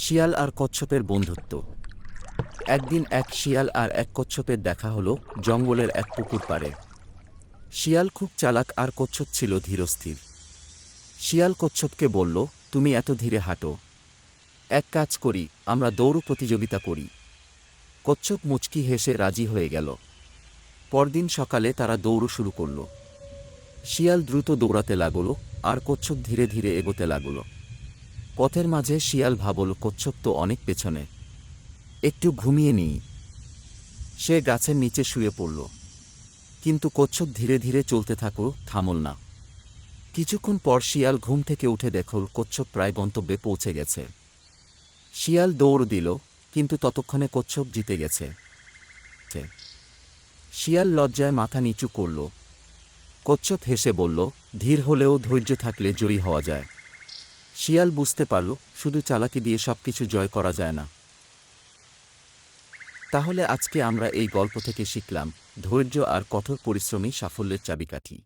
শিয়াল আর কচ্ছপের বন্ধুত্ব। একদিন এক শিয়াল আর এক কচ্ছপের দেখা হলো জঙ্গলের এক পুকুর পাড়ে। শিয়াল খুব চালাক আর কচ্ছপ ছিল ধীরস্থির। শিয়াল কচ্ছপকে বলল, তুমি এত ধীরে হাঁটো, এক কাজ করি, আমরা দৌড় প্রতিযোগিতা করি। কচ্ছপ মুচকি হেসে রাজি হয়ে গেল। পরদিন সকালে তারা দৌড় শুরু করল। শিয়াল দ্রুত দৌড়াতে লাগল আর কচ্ছপ ধীরে ধীরে এগোতে লাগল। পথের মাঝে শিয়াল ভাবল, কচ্ছপ তো অনেক পেছনে, একটু ঘুমিয়ে নিই। সে গাছের নিচে শুয়ে পড়ল। কিন্তু কচ্ছপ ধীরে ধীরে চলতে থাকল, থামল না। কিছুক্ষণ পর শিয়াল ঘুম থেকে উঠে দেখল কচ্ছপ প্রায় গন্তব্যে পৌঁছে গেছে। শিয়াল দৌড় দিল, কিন্তু ততক্ষণে কচ্ছপ জিতে গেছে। শিয়াল লজ্জায় মাথা নিচু করল। কচ্ছপ হেসে বলল, ধীর হলেও ধৈর্য থাকলে জয়ী হওয়া যায়। শিয়াল বুঝতে পারল, শুধু চালাকি দিয়ে সবকিছু জয় করা যায় না। তাহলে আজকে আমরা এই গল্প থেকে শিখলাম, ধৈর্য আর কঠোর পরিশ্রমই সাফল্যের চাবিকাঠি।